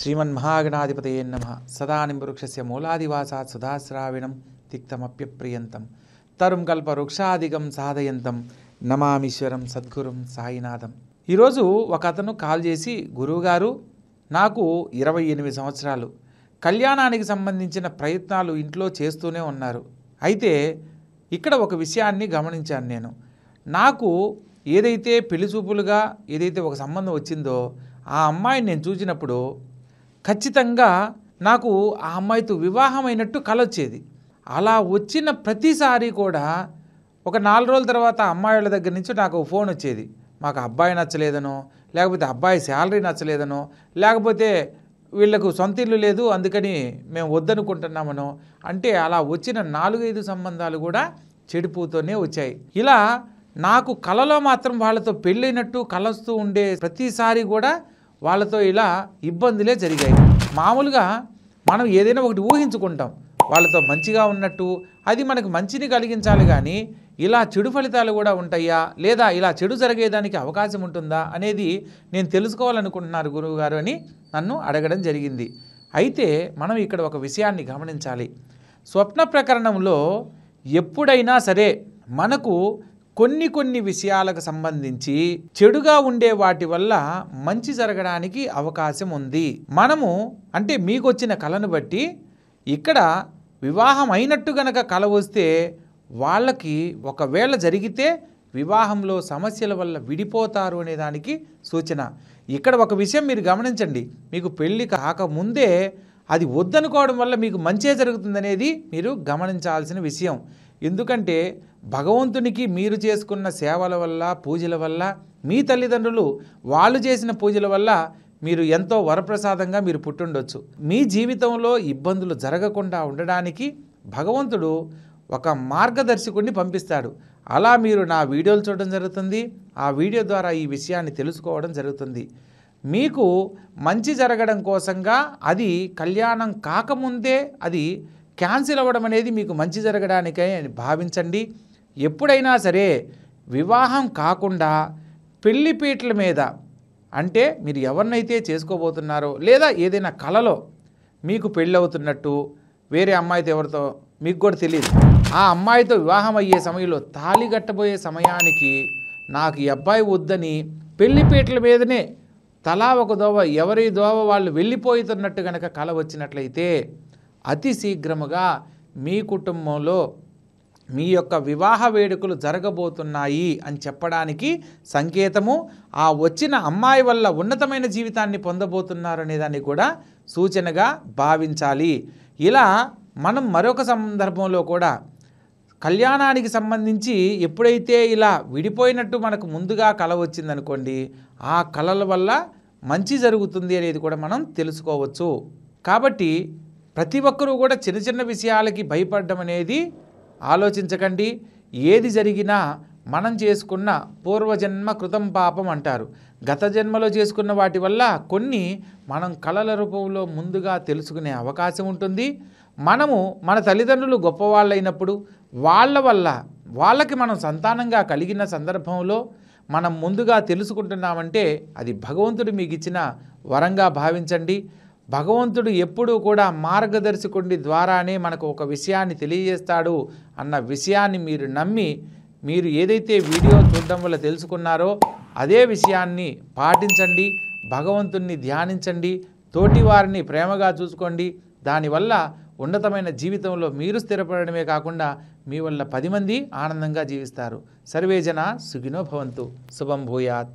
శ్రీమన్మహాగణాధిపతయే నమః. సదానింబవృక్షస్య మూలాదివాసాత్ సుధాశ్రావిణం తిక్తమప్యప్రియంతం తరుం కల్పవృక్షాదిగం సాధయంతం నమామీశ్వరం సద్గురుం సాయినాథం. ఈరోజు ఒక అతను కాల్ చేసి, గురువుగారు నాకు 28 సంవత్సరాలు, కళ్యాణానికి సంబంధించిన ప్రయత్నాలు ఇంట్లో చేస్తూనే ఉన్నారు. అయితే ఇక్కడ ఒక విషయాన్ని గమనించాను నేను. నాకు ఏదైతే పెళ్లిచూపులుగా ఏదైతే ఒక సంబంధం వచ్చిందో ఆ అమ్మాయిని నేను చూసినప్పుడు ఖచ్చితంగా నాకు ఆ అమ్మాయితో వివాహమైనట్టు కల వచ్చేది. అలా వచ్చిన ప్రతిసారి కూడా ఒక 4 రోజుల తర్వాత అమ్మాయి వాళ్ళ దగ్గర నుంచి నాకు ఫోన్ వచ్చేది. మాకు అబ్బాయి నచ్చలేదనో, లేకపోతే అబ్బాయి శాలరీ నచ్చలేదనో, లేకపోతే వీళ్లకు సొంత ఇల్లు లేదు అందుకని మేము వద్దనుకుంటున్నామనో. అంటే అలా వచ్చిన 4-5 సంబంధాలు కూడా చెడిపోతూనే వచ్చాయి. ఇలా నాకు కలలో మాత్రం వాళ్ళతో పెళ్ళైనట్టు కలస్తూ ఉండే ప్రతిసారి కూడా వాళ్ళతో ఇలా ఇబ్బందులే జరిగాయి. మామూలుగా మనం ఏదైనా ఒకటి ఊహించుకుంటాం వాళ్ళతో మంచిగా ఉన్నట్టు, అది మనకు మంచిని కలిగించాలి. కానీ ఇలా చెడు ఫలితాలు కూడా ఉంటాయా, లేదా ఇలా చెడు జరిగేదానికి అవకాశం ఉంటుందా అనేది నేను తెలుసుకోవాలనుకుంటున్నారు గురువుగారు అని నన్ను అడగడం జరిగింది. అయితే మనం ఇక్కడ ఒక విషయాన్ని గమనించాలి. స్వప్న ప్రకరణంలో ఎప్పుడైనా సరే మనకు కొన్ని విషయాలకు సంబంధించి చెడుగా ఉండే వాటి వల్ల మంచి జరగడానికి అవకాశం ఉంది. మనము అంటే మీకు వచ్చిన కళను బట్టి ఇక్కడ వివాహం అయినట్టు గనక కల వస్తే వాళ్ళకి ఒకవేళ జరిగితే వివాహంలో సమస్యల వల్ల విడిపోతారు అనే దానికి సూచన. ఇక్కడ ఒక విషయం మీరు గమనించండి, మీకు పెళ్ళి కాకముందే అది వద్దనుకోవడం వల్ల మీకు మంచే జరుగుతుందనేది మీరు గమనించాల్సిన విషయం. ఎందుకంటే భగవంతునికి మీరు చేసుకున్న సేవల వల్ల, పూజల వల్ల, మీ తల్లిదండ్రులు వాళ్ళు చేసిన పూజల వల్ల మీరు ఎంతో వరప్రసాదంగా మీరు పుట్టుండొచ్చు. మీ జీవితంలో ఇబ్బందులు జరగకుండా ఉండడానికి భగవంతుడు ఒక మార్గదర్శకుడిని పంపిస్తాడు. అలా మీరు నా వీడియోలు చూడడం జరుగుతుంది. ఆ వీడియో ద్వారా ఈ విషయాన్ని తెలుసుకోవడం జరుగుతుంది. మీకు మంచి జరగడం కోసంగా అది కళ్యాణం కాకముందే అది క్యాన్సిల్ అవ్వడం అనేది మీకు మంచి జరగడానికే అని భావించండి. ఎప్పుడైనా సరే వివాహం కాకుండా పెళ్లిపీటల మీద, అంటే మీరు ఎవరినైతే చేసుకోబోతున్నారో లేదా ఏదైనా కలలో మీకు పెళ్ళవుతున్నట్టు వేరే అమ్మాయితో ఎవరితో మీకు కూడా తెలియదు, ఆ అమ్మాయితో వివాహం అయ్యే సమయంలో తాళి కట్టబోయే సమయానికి నాకు ఈ అబ్బాయి వద్దని పెళ్లిపీటల మీదనే తలా ఒక దోవ ఎవరి దోవ వాళ్ళు వెళ్ళిపోతున్నట్టు కనుక కల వచ్చినట్లయితే అతి శీఘ్రముగా మీ కుటుంబంలో మీ యొక్క వివాహ వేడుకలు జరగబోతున్నాయి అని చెప్పడానికి సంకేతము. ఆ వచ్చిన అమ్మాయి వల్ల ఉన్నతమైన జీవితాన్ని పొందబోతున్నారు అనేదాన్ని కూడా సూచనగా భావించాలి. ఇలా మనం మరొక సందర్భంలో కూడా కళ్యాణానికి సంబంధించి ఎప్పుడైతే ఇలా విడిపోయినట్టు మనకు ముందుగా కల వచ్చిందనుకోండి, ఆ కళల వల్ల మంచి జరుగుతుంది అనేది కూడా మనం తెలుసుకోవచ్చు. కాబట్టి ప్రతి ఒక్కరూ కూడా చిన్న విషయాలకి భయపడడం అనేది ఆలోచించకండి. ఏది జరిగినా మనం చేసుకున్న పూర్వజన్మ కృతం పాపం అంటారు. గత జన్మలో చేసుకున్న వాటి వల్ల కొన్ని మనం కళల రూపంలో ముందుగా తెలుసుకునే అవకాశం ఉంటుంది. మనము మన తల్లిదండ్రులు గొప్పవాళ్ళైనప్పుడు వాళ్ళ వల్ల వాళ్ళకి మనం సంతానంగా కలిగిన సందర్భంలో మనం ముందుగా తెలుసుకుంటున్నామంటే అది భగవంతుడు మీకు ఇచ్చిన వరంగా భావించండి. భగవంతుడు ఎప్పుడూ కూడా మార్గదర్శకుడి ద్వారానే మనకు ఒక విషయాన్ని తెలియజేస్తాడు అన్న విషయాన్ని మీరు నమ్మి మీరు ఏదైతే వీడియో చూడడం వల్ల తెలుసుకున్నారో అదే విషయాన్ని పాటించండి. భగవంతుణ్ణి ధ్యానించండి, తోటి వారిని ప్రేమగా చూసుకోండి. దానివల్ల ఉన్నతమైన జీవితంలో మీరు స్థిరపడమే కాకుండా మీ వల్ల 10 మంది ఆనందంగా జీవిస్తారు. సర్వేజన సుఖినో భవంతు. శుభం భూయాత్.